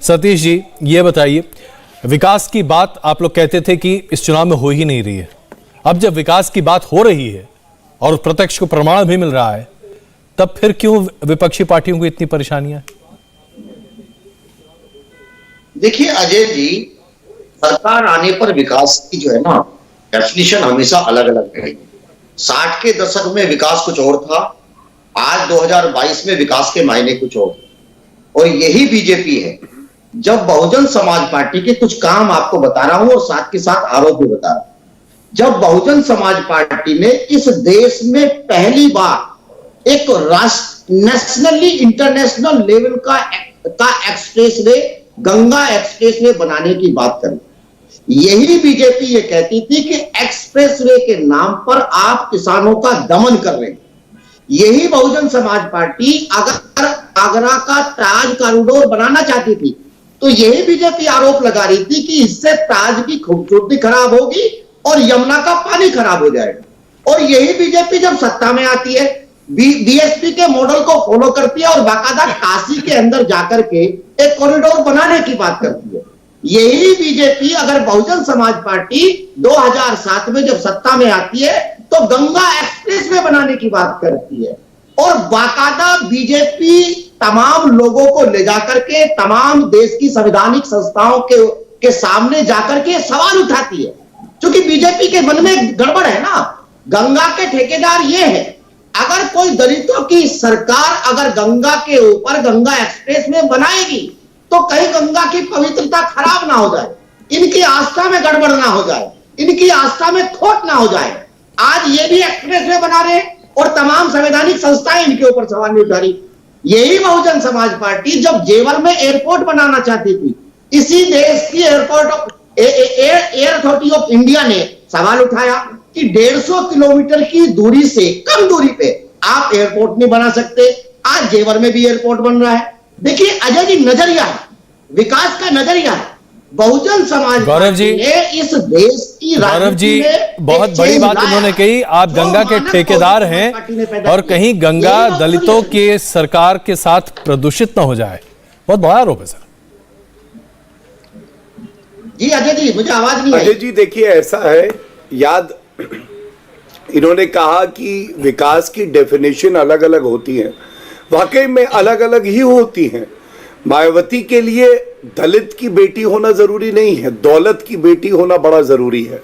सतीश जी, ये बताइए, विकास की बात आप लोग कहते थे कि इस चुनाव में हो ही नहीं रही है। अब जब विकास की बात हो रही है और प्रत्यक्ष को प्रमाण भी मिल रहा है, तब फिर क्यों विपक्षी पार्टियों को इतनी परेशानियां? देखिए अजय जी, सरकार आने पर विकास की जो है ना डेफिनेशन हमेशा अलग अलग रही। 60 के दशक में विकास कुछ और था, आज 2022 में विकास के मायने कुछ और यही बीजेपी है। जब बहुजन समाज पार्टी के कुछ काम आपको बता रहा हूं और साथ के साथ आरोप भी बता रहा हूं। जब बहुजन समाज पार्टी ने इस देश में पहली बार एक नेशनली इंटरनेशनल लेवल का एक्सप्रेसवे, गंगा एक्सप्रेसवे बनाने की बात करी, यही बीजेपी ये कहती थी कि एक्सप्रेसवे के नाम पर आप किसानों का दमन कर रहे हैं। यही बहुजन समाज पार्टी अगर आगरा का ताज कॉरिडोर बनाना चाहती थी तो यही बीजेपी आरोप लगा रही थी कि इससे ताज की खूबसूरती खराब होगी और यमुना का पानी खराब हो जाएगा। और यही बीजेपी जब सत्ता में आती है, बीएसपी के मॉडल को फॉलो करती है और बाकायदा काशी के अंदर जाकर के एक कॉरिडोर बनाने की बात करती है। यही बीजेपी अगर बहुजन समाज पार्टी 2007 में जब सत्ता में आती है तो गंगा एक्सप्रेसवे बनाने की बात करती है और बाकायदा बीजेपी तमाम लोगों को ले जाकर के तमाम देश की संवैधानिक संस्थाओं के सामने जाकर के सवाल उठाती है। क्योंकि बीजेपी के मन में गड़बड़ है ना, गंगा के ठेकेदार ये है। अगर कोई दलितों की सरकार अगर गंगा के ऊपर गंगा एक्सप्रेसवे बनाएगी तो कहीं गंगा की पवित्रता खराब ना हो जाए, इनकी आस्था में गड़बड़ ना हो जाए, इनकी आस्था में खोट ना हो जाए। आज ये भी एक्सप्रेसवे बना रहे और तमाम संवैधानिक संस्थाएं इनके ऊपर सवाल नहीं उठा रही। यही बहुजन समाज पार्टी जब जेवर में एयरपोर्ट बनाना चाहती थी, इसी देश की एयर अथॉरिटी ऑफ इंडिया ने सवाल उठाया कि 150 किलोमीटर की दूरी से कम दूरी पे आप एयरपोर्ट नहीं बना सकते। आज जेवर में भी एयरपोर्ट बन रहा है। देखिए अजय जी, नजरिया है, विकास का नजरिया है। बहुजन समाज गौरव जी ने इस देश की गौरव जी बहुत बड़ी बात उन्होंने कही, आप गंगा के ठेकेदार हैं और कहीं गंगा दलितों के सरकार के साथ प्रदूषित ना हो जाए, बहुत बड़ा आरोप है सर। जी अजय जी, मुझे आवाज नहीं आई। अजय जी देखिए, ऐसा है, याद इन्होंने कहा कि विकास की डेफिनेशन अलग अलग होती है, वाकई में अलग अलग ही होती हैं। मायावती के लिए दलित की बेटी होना जरूरी नहीं है, दौलत की बेटी होना बड़ा जरूरी है।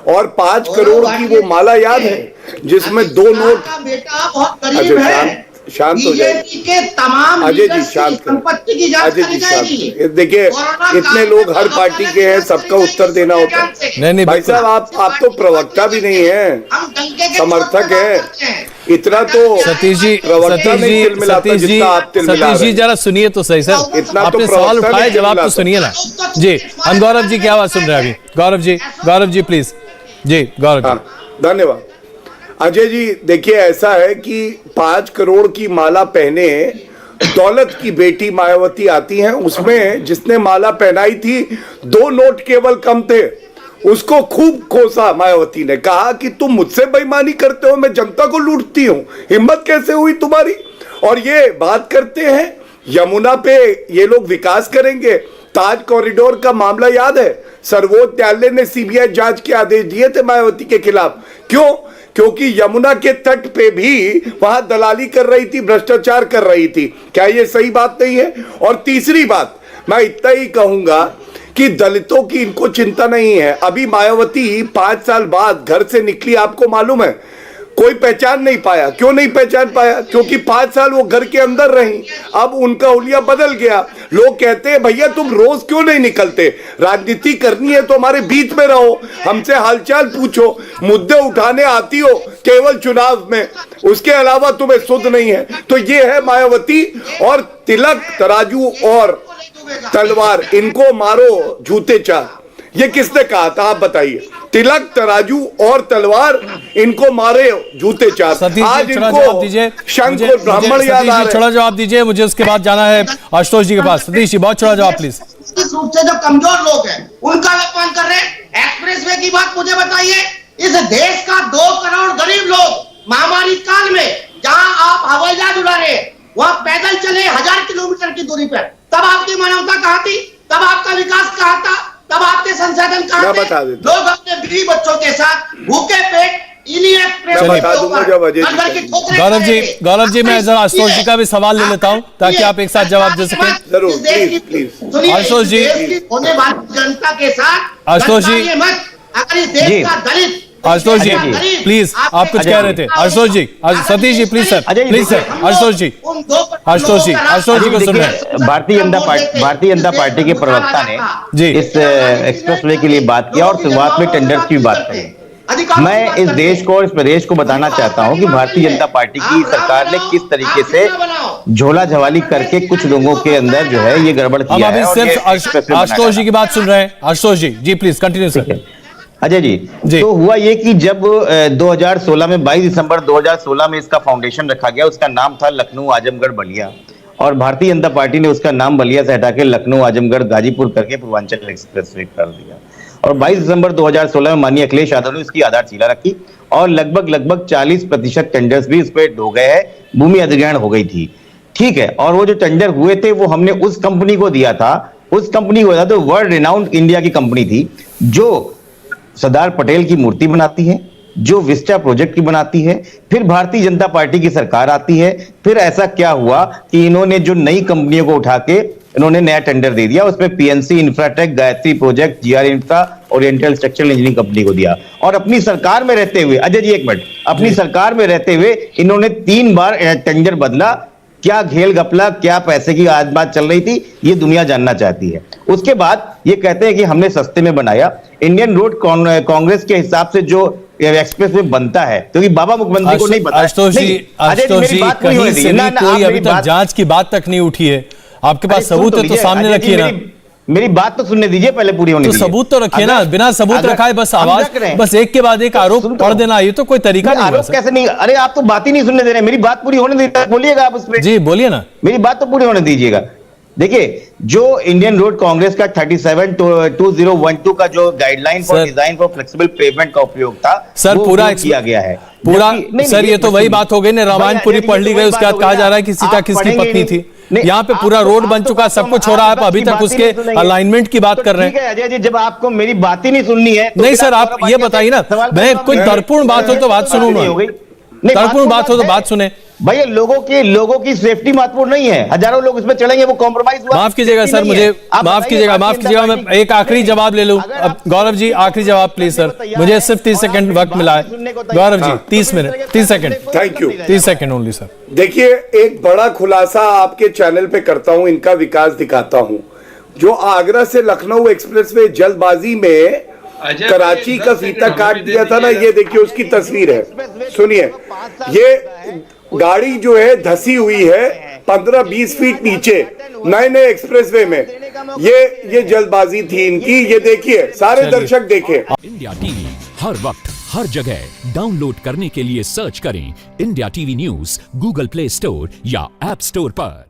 और 5 करोड़ की वो माला याद है जिसमें 2 नोट। बेटा बहुत गरीब है, शांत हो जाए तमाम अजय जी, शांत संपत्ति की जांच करी जाएगी। देखिए इतने लोग हर पार्टी के हैं, सबका उत्तर देना होता है। नहीं भाई साहब, आप तो प्रवक्ता भी नहीं है, समर्थक है। इतना तो सतीश जी जरा सुनिए तो सही सर, इतना आपने सवाल उठाए, जवाब तो सुनिए ना जी। हम गौरव जी की आवाज सुन रहे हैं अभी। गौरव जी प्लीज। जी गौरव जी, धन्यवाद। अजय जी देखिए, ऐसा है कि 5 करोड़ की माला पहने दौलत की बेटी मायावती आती हैं, उसमें जिसने माला पहनाई थी 2 नोट केवल कम थे, उसको खूब कोसा मायावती ने, कहा कि तुम मुझसे बेईमानी करते हो, मैं जनता को लूटती हूं, हिम्मत कैसे हुई तुम्हारी। और ये बात करते हैं यमुना पे ये लोग विकास करेंगे। ताज कॉरिडोर का मामला याद है, सर्वोच्च न्यायालय ने सीबीआई जांच के आदेश दिए थे मायावती के खिलाफ। क्यों? क्योंकि यमुना के तट पे भी वहां दलाली कर रही थी, भ्रष्टाचार कर रही थी। क्या ये सही बात नहीं है? और तीसरी बात मैं इतना ही कहूंगा कि दलितों की इनको चिंता नहीं है। अभी मायावती 5 साल बाद घर से निकली, आपको मालूम है, कोई पहचान नहीं पाया। क्यों नहीं पहचान पाया? क्योंकि 5 साल वो घर के अंदर रही। अब उनका हुलिया बदल गया। लोग कहते हैं भैया तुम रोज क्यों नहीं निकलते, राजनीति करनी है तो हमारे बीच में रहो, हमसे हालचाल पूछो, मुद्दे उठाने आती हो केवल चुनाव में, उसके अलावा तुम्हें सुध नहीं है। तो ये है मायावती। और तिलक, तराजू और तलवार, इनको मारो जूते चार, ये किसने कहा था आप बताइए? तिलक, तराजू और तलवार, इनको मारे जूते चार। आज जवाब दीजिए, शंख और ब्राह्मण याद आ रहे हैं। थोड़ा जवाब दीजिए, मुझे उसके बाद जाना है आशुतोष जी के पास। सतीश जी बहुत छोड़ा जवाब प्लीज। रूप से जो कमजोर लोग हैं उनका अपमान कर रहे हैं। एक्सप्रेसवे की बात मुझे बताइए, इस देश का 2 करोड़ गरीब लोग महामारी काल में जहां आप हवाई जहाज उड़ा रहे, वहां पैदल चले 1000 किलोमीटर की दूरी पर, तब आपकी मानवता कहां थी? मैं बता देता लोग अपने बीवी बच्चों के साथ भूखे पेट इन्हीं एक्सप्रेस मैं वे बता के दूंगा ऊपर जब अजय जी अंदर की ठोकरें गौरव जी मैं खाएंगे। जरा आशुतोष जी का भी सवाल ले लेता हूं ताकि आप एक साथ जवाब दे सकें। जरूर, इस देश की- प्लीज। सुनिए, आशुतोष इस जी। देश की होने वाली जनता के साथ आशुतोष जी। गद्दारिये मत। अगर इस देश जी। का दलित आशुतोष जी इस देश का गरीब प्लीज आपके आप कुछ अजय कह जी। रहे थे। Ashutosh ji Satish ji please sir, Ajay ji, please sir, हम लोग आशुतोष जी उन दो आशुतोष जी, आशुतोष जी को सुन रहे हैं। देखिए, भारतीय जनता पार्टी के प्रवक्ता ने जी। इस एक्सप्रेसवे के लिए बात किया और शुरुआत में टेंडर की भी बात कही। मैं इस देश को और इस प्रदेश को बताना चाहता हूं कि भारतीय जनता पार्टी की सरकार ने किस तरीके से झोला झवाली करके कुछ लोगों के अंदर जो है ये गड़बड़ हम किया अभी है और ये सिर्फ एक्सप्रेसवे बनाया आशुतोष जी की बात सुन रहे हैं। आशुतोष जी प्लीज कंटिन्यू सर। अजय जी, जी। तो हुआ ये कि जब 2016 में 22 दिसंबर 2016 में इसका फाउंडेशन रखा गया, उसका नाम था लखनऊ आजमगढ़ बलिया, और भारतीय जनता पार्टी ने उसका नाम बलिया से हटा के लखनऊ आजमगढ़ गाजीपुर करके पूर्वांचल एक्सप्रेसवे कर दिया। और 22 दिसंबर 2016 में माननीय अखिलेश यादव ने उसकी आधारशिला रखी और लगभग 40% टेंडर्स भी उस पर हो गए हैं, भूमि अधिग्रहण हो गई थी। ठीक है, और वो जो टेंडर हुए थे वो हमने उस कंपनी को दिया था, तो वर्ल्ड रिनाउंड इंडिया की कंपनी थी जो सरदार पटेल की मूर्ति बनाती है, जो विस्टा प्रोजेक्ट की बनाती है। फिर भारतीय जनता पार्टी की सरकार आती है, फिर ऐसा क्या हुआ कि इन्होंने जो नई कंपनियों को उठा के इन्होंने नया टेंडर दे दिया, उसमें पीएनसी इंफ्राटेक, गायत्री प्रोजेक्ट, जीआर इंफ्रा, ओरिएंटल स्ट्रक्चरल इंजीनियरिंग कंपनी को दिया। और अपनी सरकार में रहते हुए, अजय जी एक मिनट, अपनी सरकार में रहते हुए इन्होंने 3 बार टेंडर बदला। क्या घेल गपला, क्या पैसे की आज बात चल रही थी, ये दुनिया जानना चाहती है। उसके बाद ये कहते हैं कि हमने सस्ते में बनाया। इंडियन रोड कांग्रेस के हिसाब से जो एक्सप्रेस वे बनता है, क्योंकि बाबा मुख्यमंत्री को नहीं पता। आशुतोष जी कहीं से भी कोई अभी तक जांच की बात तक नहीं उठी है। आपके पास सबूत है तो सामने रखिए ना। मेरी बात तो सुनने दीजिए पहले पूरी होने तो सबूत तो रखिए ना, बिना सबूत रखाए बस आवाज, बस एक के बाद एक आरोप पढ़ देना, ये तो कोई तरीका नहीं है। आरोप कैसे नहीं? अरे आप तो बात ही नहीं सुनने दे रहे, मेरी बात पूरी होने दीजिए, बोलिएगा आप उस पर। जी बोलिए ना, मेरी बात तो पूरी होने दीजिएगा। देखिए, जो इंडियन रोड कांग्रेस का 37/2012 का जो guideline for design for flexible pavement का उपयोग था, सर पूरा किया गया है पूरा। सर ये तो वही बात हो गई ना, रामायण पूरी पढ़ ली गई, उसके बाद कहा जा रहा है कि सीता किसकी पत्नी थी। यहाँ पे पूरा रोड बन चुका, सब कुछ हो रहा है, आप अभी तक उसके अलाइनमेंट की बात कर रहे हैं। अजय जी, जब आपको मेरी बात ही नहीं सुननी है नहीं सर, आप ये बताइए ना, मैं कोई तर्कपूर्ण बात हो तो बात सुनूं ना, तर्कपूर्ण बात हो तो बात सुने। भैया लोगों की सेफ्टी महत्वपूर्ण नहीं है, हजारों लोग इसमें चलेंगे, वो कॉम्प्रोमाइज हुआ। माफ कीजिएगा सर, मुझे माफ कीजिएगा, मैं एक आखिरी जवाब ले लूं। अब गौरव जी आखिरी जवाब प्लीज सर, मुझे सिर्फ 30 सेकंड वक्त मिला है। Gaurav ji 30 minute 30 second, thank you, 30 second only sir. देखिए, एक बड़ा खुलासा आपके चैनल पे करता हूं, इनका विकास दिखाता हूं। जो आगरा से लखनऊ एक्सप्रेसवे जल्दबाजी में कराची का फीता काट दिया था ना, ये देखिए उसकी तस्वीर है। सुनिए, ये गाड़ी जो है धसी हुई है 15-20 फीट नीचे नए एक्सप्रेसवे में। ये जल्दबाजी थी इनकी, ये देखिए, सारे दर्शक देखें। इंडिया टीवी हर वक्त हर जगह डाउनलोड करने के लिए सर्च करें India TV news Google play store या ऐप स्टोर पर।